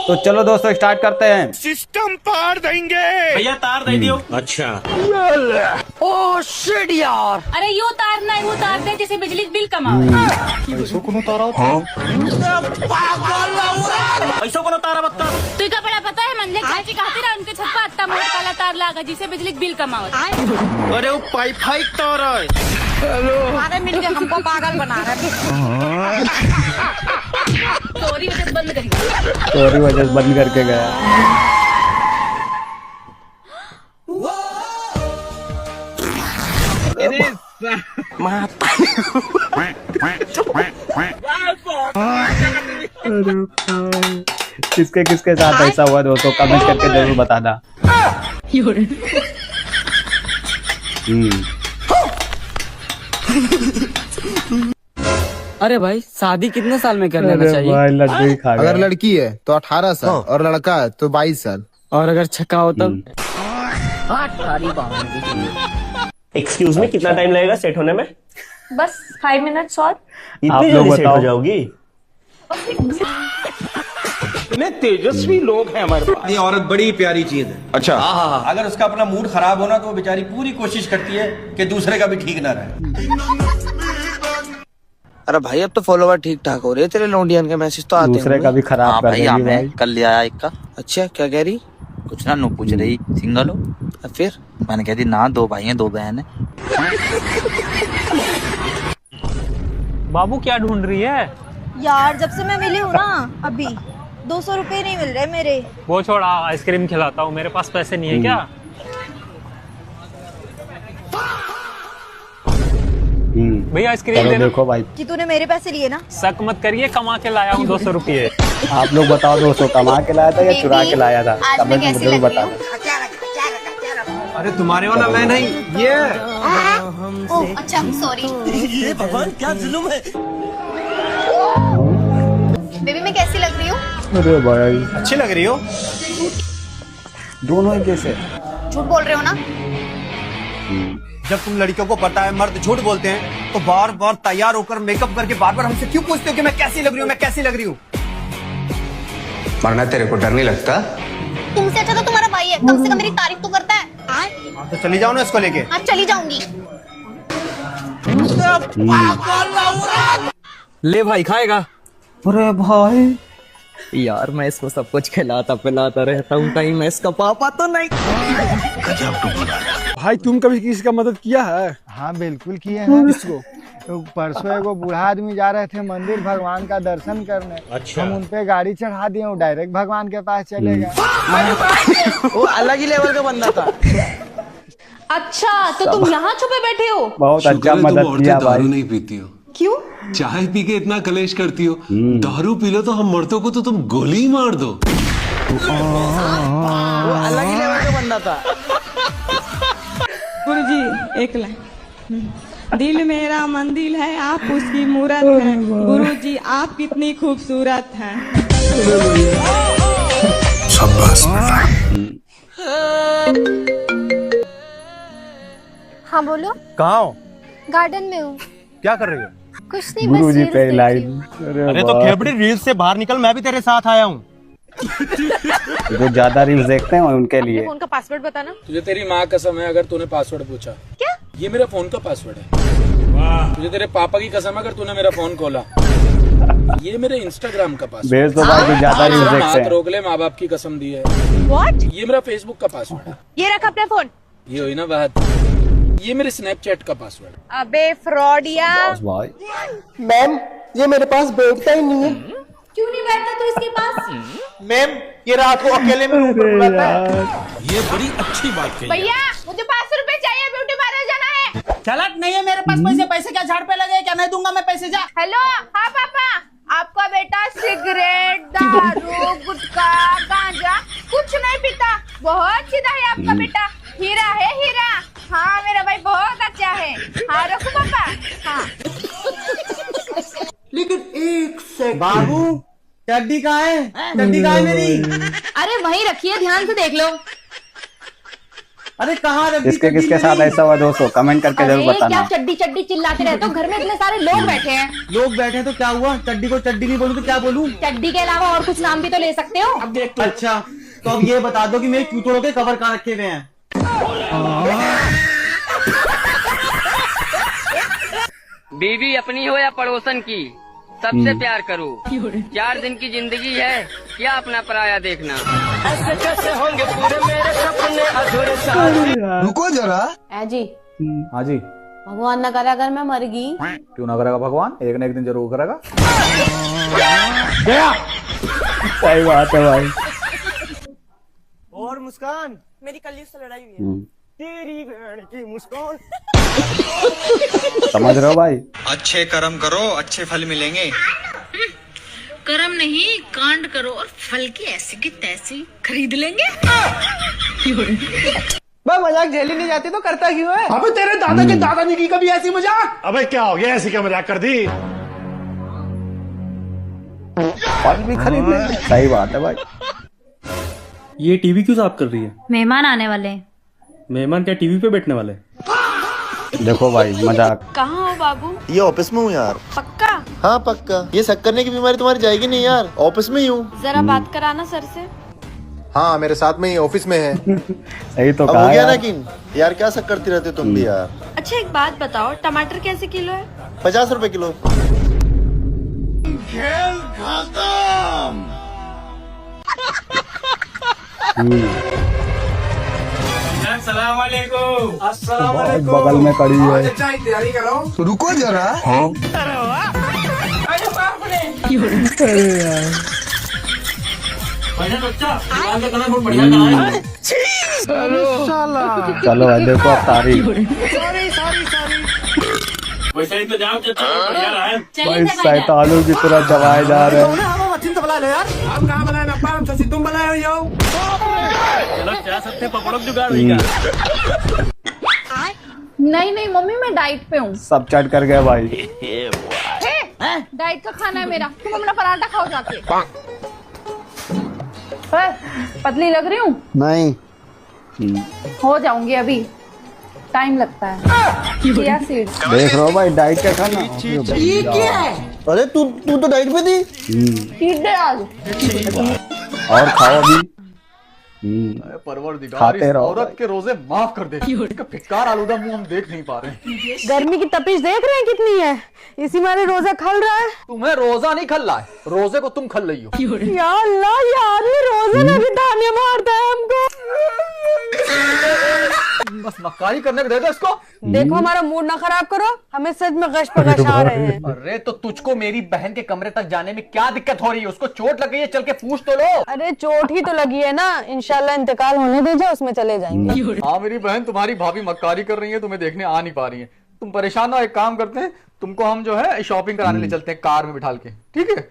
तो चलो दोस्तों स्टार्ट करते हैं। सिस्टम पार देंगे भैया, तार दे दियो। अच्छा। ओह शिट यार। अरे यो तार ना वो तार दे जैसे बिजली बिल कम आवे। ऐसा कोनो तारा बत्ता। तू का बड़ा पता है मंदिर चाची कहती रहा उनके छत पर इतना मोटा काला तार लगा जिससे बिजली बिल कम आवे। अरे वो पाइप फाइक तार है। हमारे मिलके हमको पागल बना रहे हैं। चोरी वजह बंद करी। चोरी वजह से बंद करके गया। किसके किसके साथ ऐसा हुआ दोस्तों कमेंट करके जरूर बताना। अरे भाई शादी कितने साल में कर लेना अरे चाहिए? भाई लड्डू ही खा गया। अगर लड़की है तो 18 साल और लड़का है तो 22 साल। और अगर छक्का हो तब? एक्सक्यूज मी, कितना टाइम लगेगा सेट होने में? बस 5 मिनट्स और। आप इतनी लोग जल्दी सेट हो बताओ। जाओगी? इतने तेजस्वी लोग हैं हमारे पास। ये औरत बड़ी प्यारी चीज है। अच्छा। अगर उसका अपना मूड खराब होना तो वो बेचारी पूरी कोशिश करती है कि दूसरे का भी ठीक ना रहे। अरे भाई अब तो फॉलोवर ठीक ठाक हो रहे हैं तेरे लौंडियन के मैसेज तो आते हैं। दूसरे का भी खराब कर देगी भाई। कल ले आया एक का। अच्छा क्या कह रही? कुछ ना नो पूछ रही सिंगल हो? फिर मैंने कह दी ना, 2 भाई हैं 2 बहन है। बाबू क्या ढूंढ रही है? यार जब से मैं मिली हूँ ना अभी 200 रुपए नहीं मिल रहे मेरे। वो छोड़ा, आइसक्रीम खिलाता हूँ, मेरे पास पैसे नहीं है क्या? भैया आइसक्रीम चलो दे दो। देखो भाई कि तूने मेरे पैसे लिए ना। शक मत करिए, कमा के लाया हूँ 200 रुपये। आप लोग बताओ दोस्तों कमा के लाया था या चुरा के लाया था? आज मैं कमेंट में कैसी जरूर लग रही बताना। अरे तुम्हारे वाला मैं नहीं, ये ओह अच्छा सॉरी। ये भगवान क्या जुल्म है। बेबी मैं कैसी लग रही हूँ? अरे भाई अच्छी लग रही हो। दोनों ही कैसे? झूठ बोल रहे हो ना? जब तुम लड़कियों को पता है मर्द झूठ बोलते हैं तो बार बार तैयार होकर मेकअप करके बार बार हमसे क्यों पूछते हो कि मैं कैसी लग रही हूँ, मैं कैसी लग रही हूँ? वरना तेरे को डर नहीं लगता? तुमसे अच्छा तो तुम्हारा भाई है, कम से कम मेरी तारीफ तो करता है। हाँ तो चली जाओ ना इसको लेके। हाँ चली जाऊंगी। ले भाई खाएगा? अरे भाई यार मैं इसको सब कुछ खिलाता पिलाता रहता हूँ, कहीं मैं इसका पापा तो नहीं। भाई तुम कभी किसी का मदद किया है? हाँ बिल्कुल किए हैं। किसको? तो परसों एगो बूढ़ा आदमी जा रहे थे मंदिर भगवान का दर्शन करने। अच्छा। हम उनपे गाड़ी चढ़ा दिए, वो डायरेक्ट भगवान के पास चले गए। वो अलग ही लेवल का बंदा था। अच्छा तो तुम यहाँ छुपे बैठे हो? बहुत अच्छा मदद किया दारू भाई। नहीं पीती हो, क्यों? चाय पी के इतना कलेश करती हो। दारू पी लो तो हम मर्दों को तो तुम गोली ही मार दो। वो अलग ही लेवल का बंदा था। गुरुजी एक लाइन। दिल मेरा मंदिर है, आप उसकी मूरत हैं। गुरुजी आप कितनी खूबसूरत हैं। हाँ बोलो। कहाँ हो? गार्डन में हूँ। क्या कर रही हो? कुछ नहीं गुरु बस जी रील्स पे देख रही लाइन। हूँ। अरे तो खेबड़ी रील्स से बाहर निकल, मैं भी तेरे साथ आया हूँ। जो ज्यादा रील्स देखते हैं उनके लिए। फोन का पासवर्ड बताना। तुझे तेरी माँ कसम है अगर तूने पासवर्ड पूछा। क्या? ये मेरे फोन का पासवर्ड है। तुझे तेरे पापा की कसम है अगर तूने मेरा फोन खोला। ये मेरे इंस्टाग्राम का पासवर्ड। भेज दो भाई जो ज्यादा रील्स देखते हाथ हैं। रोक ले, माँ बाप की कसम दी है। What? ये मेरा फेसबुक का पासवर्ड है। ये रख अपना फोन। ये हुई ना बात। ये मेरे स्नैपचैट का पासवर्ड है। अबे फ्रॉडिया। भाई मैम ये मेरे पास बैठता ही नहीं है। क्यों नहीं बैठता तू इसके पास? मैम ये रात को अकेले में ऊपर बुलाता है। ये बड़ी अच्छी बात कही। भैया मुझे 500 रुपए चाहिए, ब्यूटी पार्लर जाना है। चलत नहीं है मेरे पास पैसे। पैसे क्या झाड़ पे लगे? क्या नहीं दूंगा मैं पैसे? जा। हेलो हाँ पापा, आपका बेटा सिगरेट दारू गुटखा गांजा कुछ नहीं पीता, बहुत सीधा है आपका बेटा। हीरा है हीरा। हाँ मेरा भाई बहुत अच्छा है। हाँ रखो पापा। हाँ लेकिन एक सेकंड बाबू, चड्डी कहाँ है? चड्डी कहाँ है मेरी? अरे वहीं रखिए, ध्यान से देख लो। अरे कहाँ रख दी किसके चड्डी किसके साथ मेरी? ऐसा हुआ दोस्तों, कमेंट करके जरूर अरे क्या बताना। चड्डी चड्डी चिल्लाते रहते हो, घर में इतने सारे लोग बैठे हैं। लोग बैठे हैं तो क्या हुआ? चड्डी को चड्डी नहीं बोलूं तो क्या बोलूं? चड्डी के अलावा और कुछ नाम भी तो ले सकते हो। अब देख तो अच्छा तो अब ये बता दो कि मेरे चूतड़ों के कवर कहाँ रखे हुए हैं? बीवी अपनी हो या पड़ोसन की, सबसे प्यार करो। 4 दिन की जिंदगी है, क्या अपना पराया देखना। ऐसे कैसे होंगे पूरे मेरे सपने अधूरे सारे। रुको जरा। है जी, हाँ जी, भगवान न करे अगर मैं मर गई। क्यों ना करेगा भगवान, एक ना एक दिन जरूर करेगा। सही बात है भाई। और मुस्कान, मेरी कल से लड़ाई हुई है, तेरी बहन की मुस्कान। समझ रहे हो भाई? अच्छे कर्म करो, अच्छे फल मिलेंगे। कर्म नहीं कांड करो और फल की ऐसी की तैसी खरीद लेंगे। मजाक झेली नहीं जाती तो करता क्यों है? अबे तेरे दादा के दादा ने की कभी ऐसी मजाक? अबे क्या हो गया, ऐसी क्या मजाक कर दी? फल भी खरीद ले। सही बात है भाई। ये टीवी क्यों साफ कर रही है? मेहमान आने वाले हैं। मेहमान क्या टीवी पे बैठने वाले? देखो भाई मजाक। कहाँ हो बाबू? ये ऑफिस में हूँ यार। पक्का? हाँ पक्का। ये शक करने की बीमारी तुम्हारी जाएगी नहीं यार, ऑफिस में ही हूँ। जरा बात कराना सर से। हाँ मेरे साथ में ही ऑफिस में है। सही तो अब कहा हो गया यार। ना किन यार, क्या शक करती रहती हो तुम भी यार। अच्छा एक बात बताओ, टमाटर कैसे किलो है? 50 रुपए किलो। बहुत बगल में खड़ी है। तैयारी कर रहा हूँ। रुको जरा। चलो भाई देखो अब तारीफ। भाई शैतानों की तरह दबाए जा रहे हैं। नहीं नहीं मम्मी, मैं डाइट पे हूँ। सब चट कर गए भाई। डाइट का खाना है मेरा, तुम अपना पराठा खाओ जाके। पतली लग रही हूँ? नहीं हो जाऊंगी, अभी टाइम लगता है। Chia seeds. देख रहे हो भाई, डाइट का खाना। ये क्या है? अरे तू तो डाइट पे थी। चीट डे आज। और खाओ अभी। परवरदिगार, खाते इस रहो औरत भाई। के रोजे माफ कर दे। इसका फिटकार आलूदा मुंह हम देख नहीं पा रहे हैं। गर्मी की तपिश देख रहे हैं कितनी है, इसी मारे रोजा खल रहा है। तुम्हें रोजा नहीं खल रहा है, रोजे को तुम खल रही हो। या अल्लाह, ये आदमी रोजे में भी ताने मारता है हमको। बस मक्कारी करने को दे दो इसको। देखो हमारा मूड ना खराब करो, हमें सच में गश पे गश आ रहे हैं। अरे तो तुझको मेरी बहन के कमरे तक जाने में क्या दिक्कत हो रही है? उसको चोट लग गई है, चल के पूछ तो लो। अरे चोट ही तो लगी है ना, इंशाल्लाह इंतकाल होने दे जाओ, उसमें चले जाएंगे। हाँ मेरी बहन, तुम्हारी भाभी मक्कारी कर रही है, तुम्हें देखने आ नहीं पा रही है। तुम परेशान ना हो, एक काम करते हैं, तुमको हम जो है शॉपिंग कराने ले चलते हैं कार में बिठाल के, ठीक है?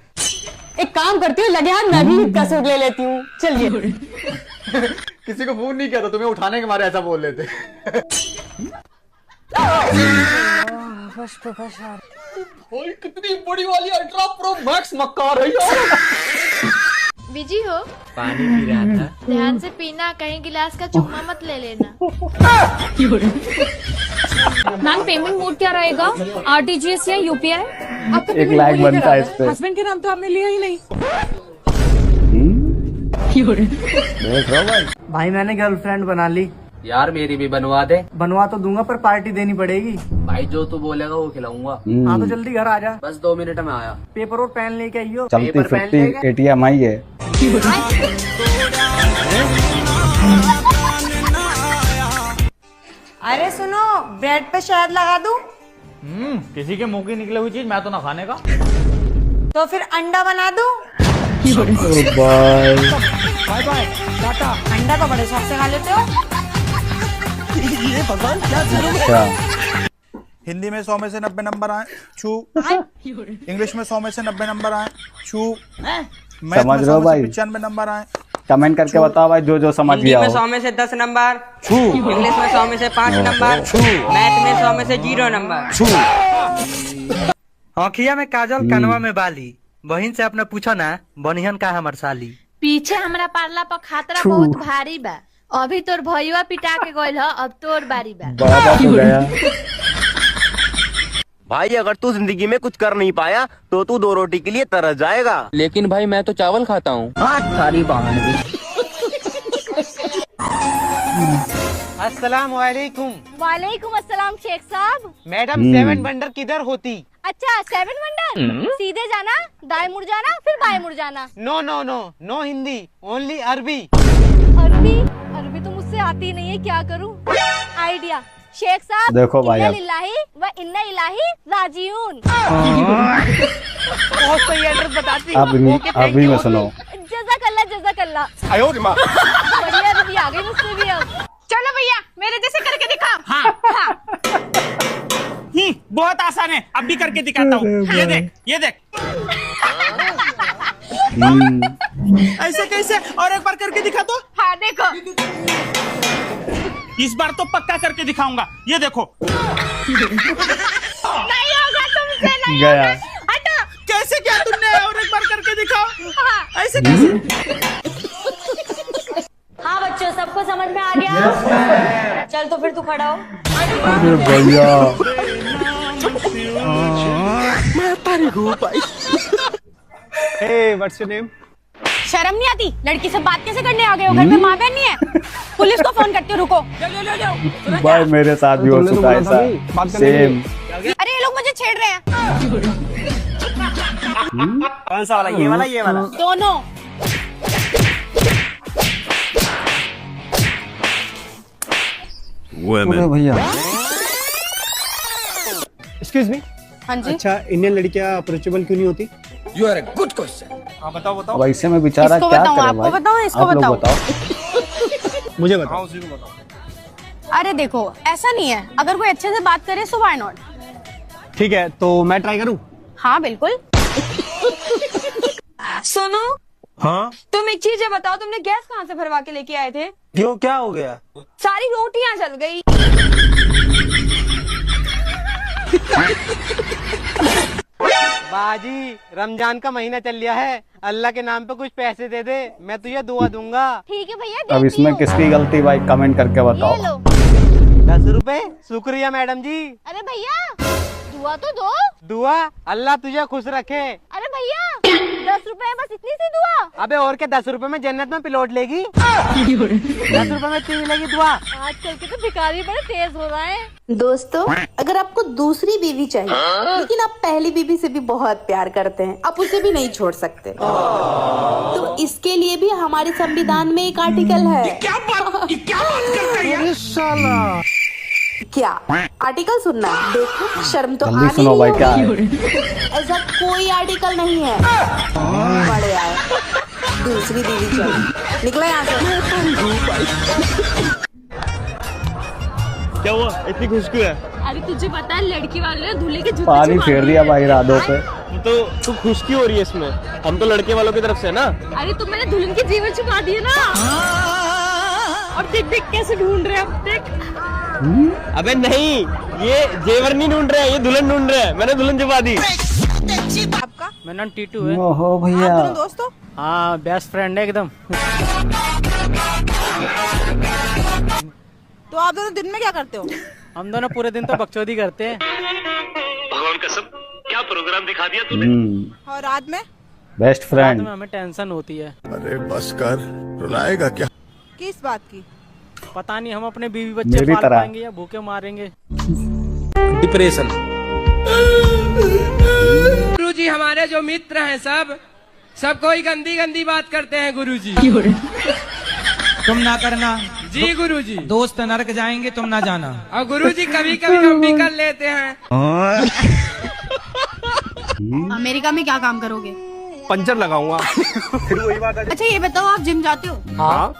एक काम करती हूँ, लगे हाथ मैं भी कसरत ले लेती हूँ, चलिए। किसी को फोन नहीं किया था, तुम्हें उठाने के मारे ऐसा बोल रहे थे। भाई कितनी बड़ी वाली अल्ट्रा प्रो मैक्स मक्कार है यार। बिजी हो? पानी पी रहा था। ध्यान से पीना, कहीं गिलास का चुम्मा मत ले लेना। मैम पेमेंट मोड क्या रहेगा? RTGS या UPI? 1 लाख बनता है इस पे। हस्बैंड के नाम तो आपने लिया ही नहीं। देख रहे हो भाई। भाई मैंने गर्लफ्रेंड बना ली। यार मेरी भी बनवा दे। बनवा तो दूंगा पर पार्टी देनी पड़ेगी। भाई जो तू बोलेगा वो खिलाऊंगा। हाँ तो जल्दी घर आ जा। बस 2 मिनट में आया। पेपर और पेन लेके आइयो। चलती पेपर पेन फिरती लेगा? ATM आई है। अरे सुनो, ब्रेड पे शहद लगा दूं? किसी के मुंह की निकली हुई चीज मैं तो ना खाने का। तो फिर अंडा बना दूं? Bye bye tata. अंडा तो बड़े शौक से खा लेते हो। अच्छा। हिंदी में 100 में से 90 नंबर आए छू। इंग्लिश में 100 में से 90 नंबर आए छू। मैथ समझ में रहे हो 100 में भाई? से 95 नंबर आए। कमेंट करके बताओ भाई, जो जो समझ हिंदी गया में हो। 100 में से 10 नंबर, इंग्लिश में 100 में से 5 नंबर, मैथ में 100 में से 0 नंबर। आँखिया में काजल, कनवा में बाली। बहन से अपने पूछा ना, बनिहन का हमर साली। पीछे हमरा पारला पर खातरा बहुत भारी बा, अभी तोर भैया पिटा के गइल ह, अब तोर बारी बा। बाबा तो गया। भाई अगर तू जिंदगी में कुछ कर नहीं पाया तो तू 2 रोटी के लिए तरस जाएगा। लेकिन भाई मैं तो चावल खाता हूँ। सारी बहाने। अस्सलाम वालेकुम। वालेकुम अस्सलाम शेख साहब। मैडम 7 वंडर किधर होती? अच्छा 7 वंडर, सीधे जाना, दाएं मुड़ जाना, फिर बाएं मुड़ जाना। No no no no Hindi, only अरबी। अरबी? अरबी तो मुझसे आती नहीं है, क्या करूं? आइडिया शेख साहब। देखो भाई इन्ना अब। लिल्लाही व इन्ना इलाही राजीऊन। बहुत सही एड्रेस बताती। अभी में सुनो। जज़ाकल्लाह जज़ाकल्लाह। बढ़िया अरबी आ गई मुझसे भी अब। चलो भैया मेरे जैसे करके दिखा। हाँ। बहुत आसान है, अब भी करके दिखाता हूँ। ये देख, ये देख। ऐसे कैसे? और एक बार करके दिखा तो। हाँ देखो। इस बार तो पक्का करके दिखाऊंगा, ये देखो। नहीं होगा तुमसे, नहीं गया। होगा। हटो। कैसे किया तुमने? और एक बार करके दिखाओ। हाँ। ऐसे कैसे? हाँ बच्चों, सबको समझ में आ गया? चल तो फिर तू खड़ा हो। अरे भैया। Hey, what's your name? शर्म नहीं आती? लड़की से बात कैसे करने आ गए हो? घर में माँ बहन नहीं है? पुलिस को फोन करती हूँ, रुको। भाई मेरे साथ भी हो चुका है ऐसा सेम। अरे ये लोग मुझे छेड़ रहे हैं। कौन सा वाला? ये वाला, ये वाला? दोनों। अरे भैया। Excuse me? हाँ जी। अच्छा, इंडियन लड़कियां अप्रोचेबल क्यों नहीं होती? You are a good question. हाँ बताओ बताओ। अब ऐसे में बेचारा इसको क्या बताऊं, करे आपको भाई? बताऊं, इसको आप लोग बताऊं? बताओ। मुझे बताओ। उसी को बताओ। अरे देखो, ऐसा नहीं है, अगर कोई अच्छे से बात करे सो व्हाई नॉट। ठीक है, तो मैं ट्राई करूँ? हाँ बिल्कुल। सुनो। हाँ? तुम एक चीज बताओ, तुमने गैस कहाँ से भरवा के लेके आए थे? क्यों, क्या हो गया? सारी रोटियां जल गई। बाजी, रमजान का महीना चल रहा है, अल्लाह के नाम पे कुछ पैसे दे दे, मैं तुझे दुआ दूंगा। ठीक है भैया, अब इसमें किसकी गलती भाई? कमेंट करके ये बताओ। लो। 10 रुपए? शुक्रिया मैडम जी। अरे भैया दुआ तो दो। दुआ? अल्लाह तुझे खुश रखे। अरे भैया 10 रुपए बस, इतनी सी दुआ? अबे और क्या, 10 रुपए में जन्नत में प्लॉट लेगी? 10 रुपए में इतनी मिलेगी दुआ? आजकल के तो भिखारी बड़े तेज हो रहे हैं। दोस्तों, अगर आपको दूसरी बीवी चाहिए लेकिन आप पहली बीवी से भी बहुत प्यार करते हैं, आप उसे भी नहीं छोड़ सकते, तो इसके लिए भी हमारे संविधान में एक आर्टिकल है। क्या बात करता है साला? क्या आर्टिकल सुनना है? देखो, शर्म तो जल्दी आनी सुनो ही भाई, होगी। क्या है? ऐसा कोई आर्टिकल नहीं है। बड़े आए, दूसरी बीवी चाहिए, निकला यहाँ से। क्या हुआ, इतनी खुशबू है? अरे तुझे पता है लड़की वाले दूल्हे के जूते पानी फेर दिया भाई राधों पे। तो तू खुश क्यों हो रही है इसमें? हम तो लड़के वालों की तरफ से ना। अरे तुम मैंने दुल्हन के जीवन छुपा दिए ना। और देख देख कैसे ढूंढ रहे हैं, अब देख। अबे नहीं, ये जेवर नहीं ढूंढ रहे हैं, ये दुल्हन ढूंढ रहे हैं। मैंने दुल्हन छुपा दी। आपका? मेरा नाम टीटू है। ओहो भैया। आप दोनों दोस्त हो? हाँ, बेस्ट फ्रेंड है एकदम। तो आप दोनों दिन में क्या करते हो? हम दोनों पूरे दिन तो बकचोदी करते हैं। भगवान कसम, क्या प्रोग्राम दिखा दिया तूने। और रात में? बेस्ट रात फ्रेंड। में हमें टेंशन होती है। अरे बस कर, रुलाएगा क्या? किस बात की? पता नहीं हम अपने बीवी बच्चे मेरी पाल तरह। पाएंगे या भूखे मारेंगे। डिप्रेशन। गुरुजी हमारे जो मित्र हैं सब कोई गंदी गंदी बात करते हैं गुरुजी। तुम ना करना जी गुरुजी। दोस्त नरक जाएंगे, तुम ना जाना। और गुरुजी कभी कभी हम भी कर लेते हैं। अमेरिका में क्या काम करोगे? पंचर लगाऊंगा। फिर वही बात है। अच्छा ये बताओ, आप जिम जाते हो? हाँ।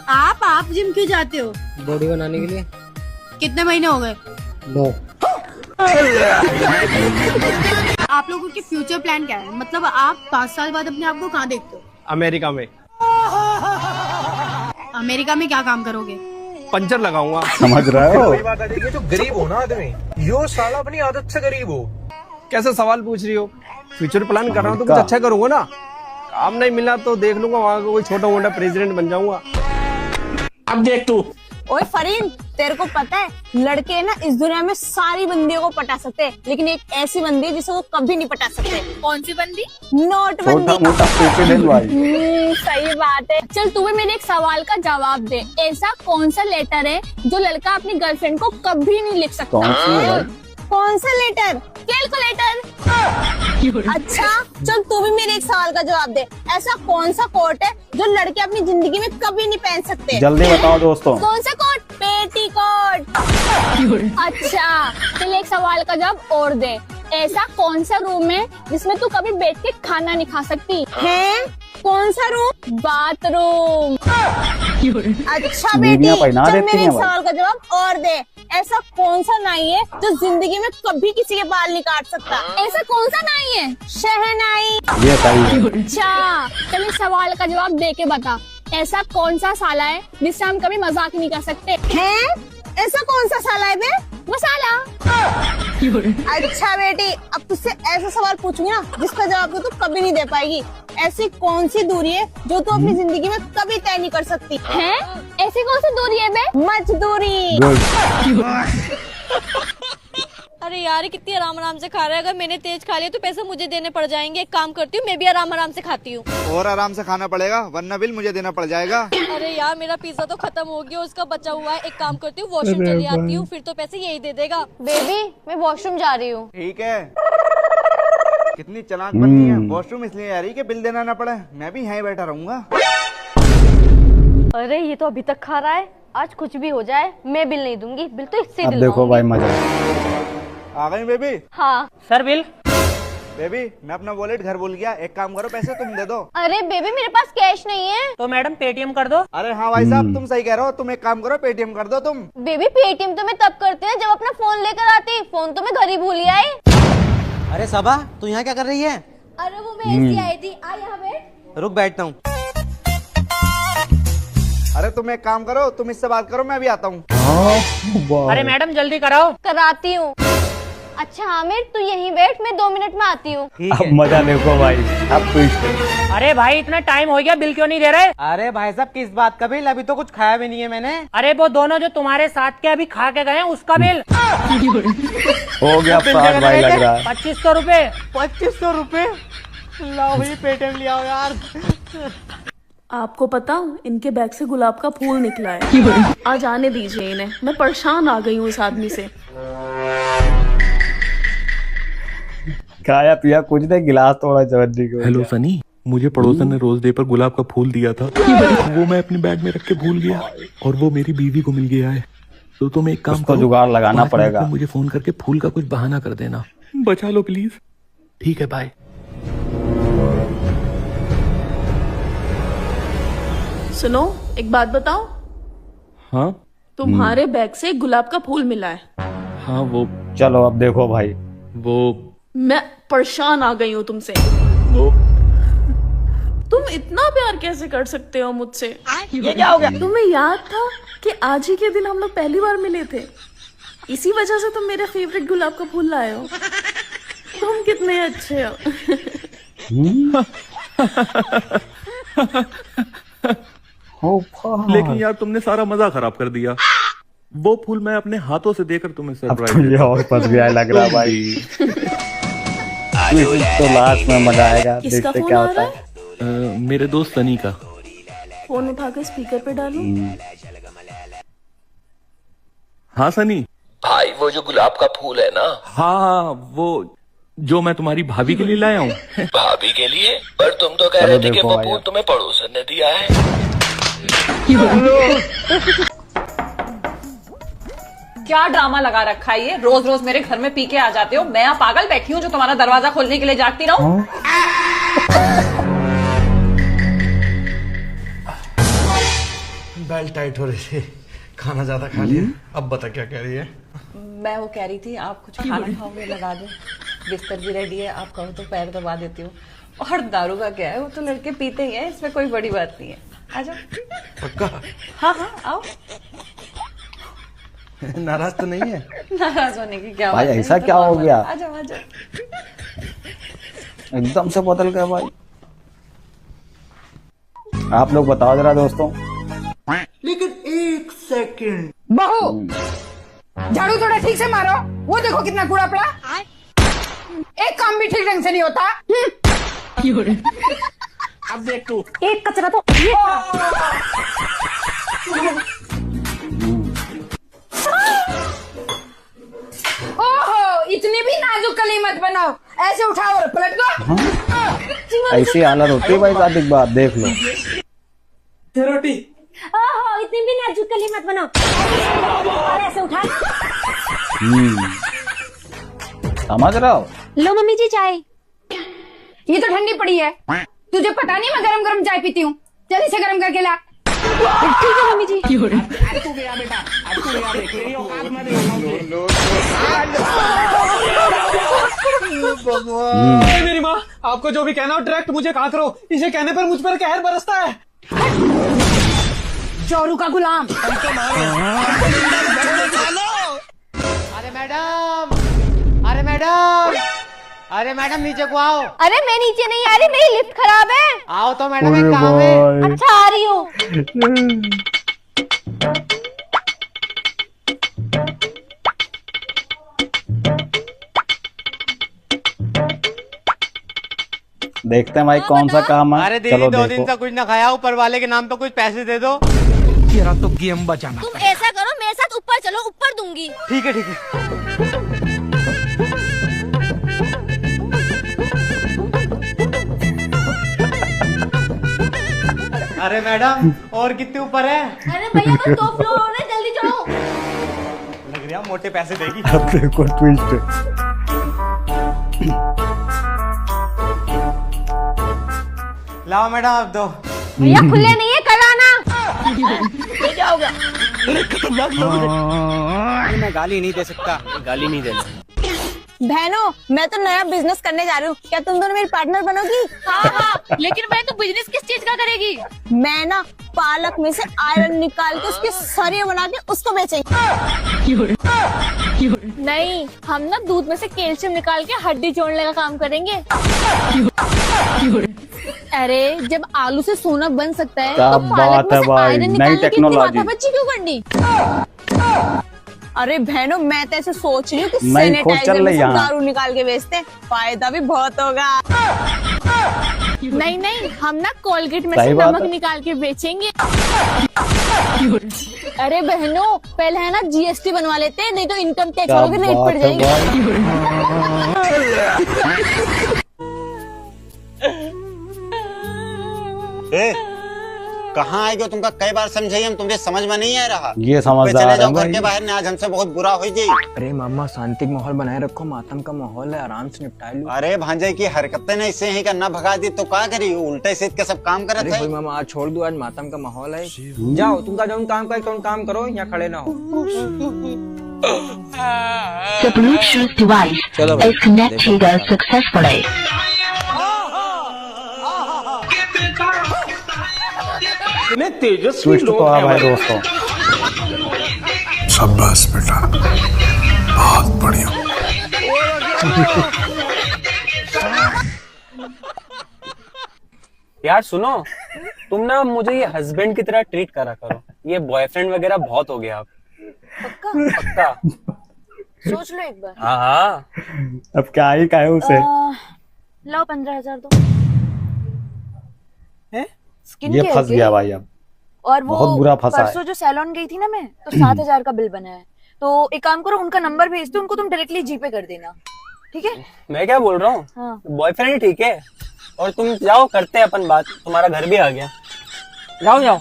आप जिम क्यों जाते हो? बॉडी बनाने के लिए। कितने महीने हो गए? 9। आप लोगों के फ्यूचर प्लान क्या है? मतलब आप 5 साल बाद अपने आप को कहाँ देखते हो? अमेरिका में। अमेरिका में क्या काम करोगे? पंचर लगाऊंगा। समझ रहे हो? वही बात है, ये जो गरीब हो ना आदमी, यो साला अपनी आदत से गरीब हो। कैसे सवाल पूछ रही हो? फ्यूचर प्लान कर रहा हूँ तो कुछ अच्छा करूंगा ना। काम नहीं मिला तो देख लूंगा, वहाँ का कोई छोटा मोटा प्रेसिडेंट बन जाऊंगा। अब देख तू। ओए फरीन, तेरे को पता है लड़के ना इस दुनिया में सारी बंदियों को पटा सकते हैं, लेकिन एक ऐसी बंदी है जिसे वो कभी नहीं पटा सकते। कौन सी बंदी? नोटबंदी। सही बात है। चल तू भी मेरे एक सवाल का जवाब दे। ऐसा कौन सा लेटर है जो लड़का अपनी गर्लफ्रेंड को कभी नहीं लिख सकता? कौन सा लेटर? कैलकुलेटर। अच्छा चल तू भी मेरे एक सवाल का जवाब दे। ऐसा कौन सा कोट है जो लड़के अपनी जिंदगी में कभी नहीं पहन सकते? जल्दी बताओ दोस्तों। कौन सा कोट? पेटीकोट। अच्छा चल एक सवाल का जवाब और दे। ऐसा कौन सा रूम है जिसमें तू कभी बैठ के खाना नहीं खा सकती? है? कौन सा रूम? बाथरूम। अच्छा बेटी, चल मेरे एक सवाल का जवाब और दे। ऐसा कौन सा नाई है जो जिंदगी में कभी किसी के बाल नहीं काट सकता? ऐसा कौन सा नाई है? शहनाई। ये सही है। अच्छा चल इस सवाल का जवाब दे के बता। ऐसा कौन सा साला है जिससे हम कभी मजाक नहीं कर सकते? हैं? ऐसा कौन सा साला है बे? मसाला। अच्छा बेटी, अब तुझसे ऐसा सवाल पूछूंगी ना जिसका जवाब तो तू कभी नहीं दे पाएगी। ऐसी कौन सी दूरी है जो तू अपनी जिंदगी में कभी तय नहीं कर सकती? हैं? ऐसी कौन सी दूरी है बे? मजदूरी। अरे यार कितनी आराम आराम से खा रहा है। अगर मैंने तेज खा लिया तो पैसे मुझे देने पड़ जाएंगे। एक काम करती हूँ, मैं भी आराम आराम से खाती हूँ। और आराम से खाना पड़ेगा वरना बिल मुझे देना पड़ जाएगा। अरे यार मेरा पिज्जा तो खत्म हो गया, उसका बचा हुआ है। एक काम करती हूँ, वॉशरूम चली आती हूँ, फिर तो पैसे यही दे देगा। बेबी मैं वॉशरूम जा रही हूँ। ठीक है। कितनी चालाक बनती है। वॉशरूम इसलिए आ रही कि बिल देना ना पड़े। मैं भी यहीं बैठा रहूंगा। अरे ये तो अभी तक खा रहा है। आज कुछ भी हो जाए मैं बिल नहीं दूंगी। बिल तो इससे अब देखो भाई मजा। आ गई बेबी? हाँ सर बिल। बेबी मैं अपना वॉलेट घर भूल गया। एक काम करो, पैसे तुम दे दो। अरे बेबी मेरे पास कैश नहीं है। तो मैडम पेटीएम कर दो। अरे हाँ भाई साहब तुम सही कह रहे हो। तुम एक काम करो, पेटीएम कर दो तुम। बेबी पेटीएम तो मैं तब करती हूँ जब अपना फोन लेकर आती। फोन तो मैं घर ही भूल ही आई। अरे सबा तू यहाँ क्या कर रही है? अरे वो मैं ऐसी आई थी। आ यहाँ बैठ। रुक बैठता हूँ। अरे तुम एक काम करो, तुम इससे बात करो, मैं भी आता हूँ। अरे मैडम जल्दी कराओ। कराती हूँ। अच्छा आमिर तू यहीं बैठ, मैं 2 मिनट में आती हूँ। अब मजा देखो भाई। अब ट्विस्ट। अरे भाई इतना टाइम हो गया, बिल क्यों नहीं दे रहे? अरे भाई साहब किस बात का बिल? अभी तो कुछ खाया भी नहीं है मैंने। अरे वो दोनों जो तुम्हारे साथ के अभी खा के गए हैं उसका बिल हो गया। भाई लग रहा है 2500 रूपए। 2500 रूपए? लाओ भाई पेटीएम ले आओ यार। आपको पता इनके बैग से गुलाब का फूल निकला है। आज आने दीजिए इन्हें, मैं परेशान आ गई हूँ इस आदमी से। खाया पिया कुछ नहीं, गिलास तोड़ा जवनी को। हेलो सनी, मुझे पड़ोसन ने रोज डे पर गुलाब का फूल दिया था। वो मैं अपने बैग में रख के भूल गया और वो मेरी बीवी को मिल गया है। तो तुम एक काम करो, जुगाड़ लगाना पड़ेगा। मुझे फोन करके फूल का कुछ बहाना कर देना। बचा लो प्लीज। ठीक है बाय। सुनो एक बात बताओ। हाँ तुम्हारे बैग से गुलाब का फूल मिला है। हाँ वो। चलो अब देखो भाई। वो मैं परेशान आ गई हूँ तुमसे। वो तुम इतना प्यार कैसे कर सकते हो मुझसे? ये क्या हो गया? तुम्हें याद था कि आज ही के दिन हम लोग पहली बार मिले थे? इसी वजह से तुम मेरे फेवरेट गुलाब का फूल लाए हो। तुम कितने अच्छे हो। लेकिन यार तुमने सारा मजा खराब कर दिया। वो फूल मैं अपने हाथों से देकर तुम्हें सरप्राइज। ये और फंस गया लग रहा भाई। तो लास्ट में मजा आएगा। देखते क्या होता है। मेरे दोस्त सनी का। फोन उठाकर स्पीकर पे डालो। हाँ सनी भाई वो जो गुलाब का फूल है ना। हाँ वो जो मैं तुम्हारी भाभी के लिए लाया हूँ। भाभी के लिए? पर तुम तो कह रहे थे कि वो फूल तुम्हें पड़ोसन ने दिया है। क्या ड्रामा लगा रखा है ये? रोज रोज मेरे घर में पी के आ जाते हो। मैं यहाँ पागल बैठी हूँ जो तुम्हारा दरवाजा खोलने के लिए जागती रहूं? बेल्ट टाइट हो रही थी, खाना ज्यादा खा लिया। अब बता क्या कह रही है? मैं वो कह रही थी आप कुछ खाना खाओगे लगा दो। बिस्तर भी रेडी है, आप कहो तो पैर दबा देती हूँ। और दारू का क्या है, वो तो लड़के पीते ही है, इसमें कोई बड़ी बात नहीं है। आ जाओ। पक्का? हाँ हाँ आओ। नाराज तो नहीं है? नाराज होने की क्या भाई बात है? ऐसा तो क्या हो नॉर्मल। गया? आ जाओ आ जाओ। एकदम से बदल गया भाई। आप लोग बताओ जरा दोस्तों। लेकिन सेकंड। बहू झाड़ू थोड़ा ठीक से मारो, वो देखो कितना कूड़ा पड़ा, एक काम भी ठीक ढंग से नहीं होता। अब देख तू, एक कचरा तो ओहो, इतनी भी नाजुक कली मत बनाओ, ऐसे उठाओ और पलट दो। ऐसी हालत होती है भाई शादी के बाद, देख लो। रोटी ओहो, इतनी भी नाजुक कली मत बनाओ, ऐसे उठा। समझ रहा हो? लो मम्मी जी चाय। ये तो ठंडी पड़ी है, तुझे पता नहीं मैं गरम गरम चाय पीती हूँ, जल्दी से गरम करके ला। ठीक है मम्मी जी। तू गया बेटा, तू गया, देख मेरी औकात मत भगवान। मेरी माँ, आपको जो भी कहना हो डायरेक्ट मुझे कहा करो, इसे कहने पर मुझ पर कहर बरसता है। चोरू का गुलाम। अरे मैडम, अरे मैडम, अरे मैडम नीचे को आओ। अरे मैं नीचे नहीं आ रही, मेरी लिफ्ट खराब है। आओ तो मैडम, एक काम है। अच्छा आ रही हूँ। देखते हैं भाई कौन सा काम है। अरे दीदी, चलो 2 दिन देखो। से कुछ न खाया, ऊपर वाले के नाम पे कुछ पैसे दे दो। तेरा तो गेम बचाना। तुम ऐसा करो, मेरे साथ ऊपर चलो, ऊपर दूंगी। ठीक है ठीक है। अरे मैडम, और कितने ऊपर है? अरे भैया बस 2 फ्लोर हो रहे, जल्दी चढ़ो। लग रहा मोटे पैसे देगी। अब देखो ट्विस्ट। लाओ मैडम, आप दो। भैया खुले नहीं है, कल आना। ये क्या हो गया? मैं गाली नहीं दे सकता, गाली नहीं देना। बहनों, मैं तो नया बिजनेस करने जा रही हूँ, क्या तुम दोनों मेरी पार्टनर बनोगी? हाँ, लेकिन मैं तो बिजनेस किस चीज का करेगी? मैं ना पालक में से आयरन निकाल के उसके सरिये बना के उसको बेचेंगे। नहीं, हम ना दूध में से कैल्शियम निकाल के हड्डी जोड़ने का काम करेंगे। अरे जब आलू से सोना बन सकता है तो पालक में से आयरन निकालने की इतनी माथापच्ची क्यों करनी? अरे बहनों, मैं तो ऐसे सोच रही हूँ कि नहीं, खोज चल सैनिटाइजर में रही से यहाँ। दारू निकाल के बेचते हैं, फायदा भी बहुत होगा। नहीं नहीं, हम ना कोलगेट में सही से बात नमक है। निकाल के बेचेंगे। अरे बहनों, पहले है ना जीएसटी बनवा लेते हैं, नहीं तो इनकम टैक्स क्या वालों की रेट बात पड़ है ए, कहाँ आएगा तुमका कई बार समझाइए, हम तुमसे समझ में नहीं आ रहा। ये समझदार चले जाओ है घर भाई। के बाहर, ने आज हमसे बहुत बुरा हो जी। अरे मामा, शांति का माहौल बनाए रखो, मातम का माहौल है, आराम से निपटा लो। अरे भांजे की हरकतें ने इससे ही करना भगा दी तो क्या करी, उल्टे सीध के सब काम करते अरे मामा, आज छोड़ दो, आज मातम का माहौल है। जाओ, तुमका जो काम करे तो काम करो, यहाँ खड़े ना हो। The Bluetooth device is connected successfully. Twist तो आ भाई दोस्तों। शाबाश बेटा, बहुत बढ़िया। यार सुनो, तुम ना मुझे ये हस्बैंड की तरह ट्रीट करा करो, ये बॉयफ्रेंड वगैरह बहुत हो गया आप। पक्का? सोच लो एक बार। हाँ हाँ। अब क्या ही कहे उसे। लो 15,000 दो। स्किन ये केयर फंस के? गया भाई अब। और वो बहुत बुरा फंसा है। परसों जो सैलून गई थी ना मैं, तो 7,000 का बिल बना है। तो एक काम करो, उनका नंबर भेज दो, उनको तुम डायरेक्टली जीपे कर देना, ठीक है? मैं क्या बोल रहा हूँ, हाँ। बॉयफ्रेंड ही ठीक है, और तुम जाओ, करते हैं अपन बात, तुम्हारा घर भी आ गया। जाओ जाओ,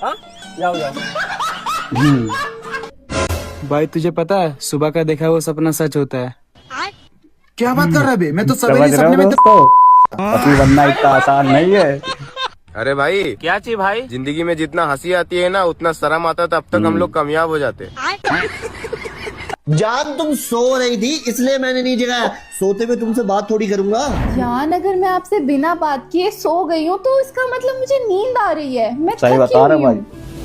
हाँ जाओ जाओ। भाई तुझे पता है, सुबह का देखा वो सपना सच होता है। क्या बात कर रहा है बे? मैं तो समझ रहे हो दोस्तों, पति बनना इतना आसान नहीं है। अरे भाई, क्या चाहिए भाई? जिंदगी में जितना हंसी आती है ना, उतना शर्म आता, तब तक हम लोग कामयाब हो जाते। जान तुम सो रही थी इसलिए मैंने नहीं जगाया, सोते हुए तुमसे बात थोड़ी करूंगा। जान, अगर मैं आपसे बिना बात किए सो गई हूँ तो इसका मतलब मुझे नींद आ रही है, मैं सही बता रहे भाई।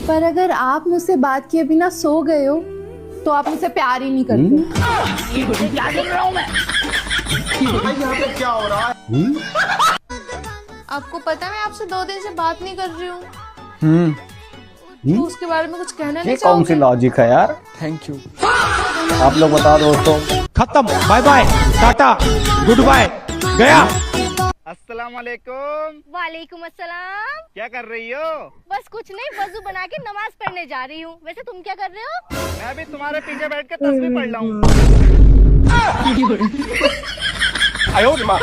पर अगर आप मुझसे बात किए बिना सो गए हो तो आप मुझसे प्यार ही नहीं करते। क्या कर रहा हूँ मैं? यहाँ पे क्या हो रहा है? आपको पता है मैं आपसे 2 दिन से बात नहीं कर रही हूँ। तो उसके बारे में कुछ कहना ये नहीं कौन सी चाहोगे? लॉजिक है यार? Thank you. आप लोग बताओ दोस्तों। खत्म, bye bye, tata, goodbye, गया। अस्सलाम वालेकुम। वालेकुम अस्सलाम। क्या कर रही हो? बस कुछ नहीं, वजू बना के नमाज पढ़ने जा रही हूँ। वैसे तुम क्या कर रहे हो? मैं भी तुम्हारे पीछे बैठ के तस्बीह पढ़ रहा हूँ। आयो माँ।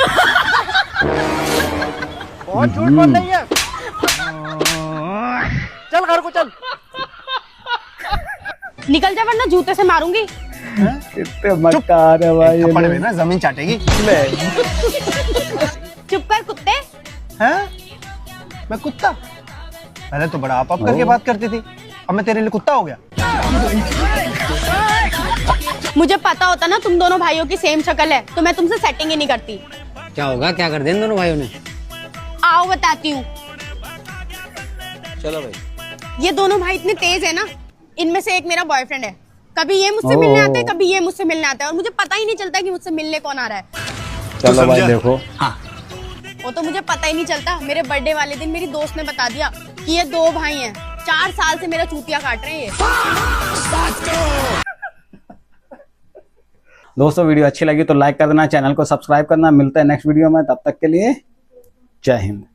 बहुत झूठ बोल रही है। चल घर को चल। निकल जा वरना जूते से मारूंगी। इतने मक्कार है भाई। थप्पड़ में ना जमीन चाटेगी। चुप कर कुत्ते। हैं? मैं कुत्ता? पहले तो बड़ा आप करके बात करती थी, अब मैं तेरे लिए कुत्ता हो गया। मुझे पता होता ना तुम दोनों भाइयों की सेम शक्ल है तो मैं तुमसे सेटिंग ही नहीं करती। क्या होगा, क्या कर दिया इन दोनों भाइयों ने? आओ बताती हूँ। चलो भाई। ये दोनों भाई इतने तेज है ना, इनमें से एक मेरा बॉयफ्रेंड है। कभी ये मुझसे मिलने आता है, कभी ये मुझसे मिलने आता है, और मुझे पता ही नहीं चलता कि मुझसे मिलने कौन आ रहा है। चलो भाई देखो। वो तो मुझे पता ही नहीं चलता। मेरे बर्थडे वाले दिन मेरी दोस्त ने बता दिया कि ये दो भाई हैं। 4 साल से मेरा चूतिया काट रहे हैं ये। दोस्तों वीडियो अच्छी लगी तो लाइक कर देना, चैनल को सब्सक्राइब करना। मिलता है नेक्स्ट वीडियो में, तब तक के लिए जय हिंद।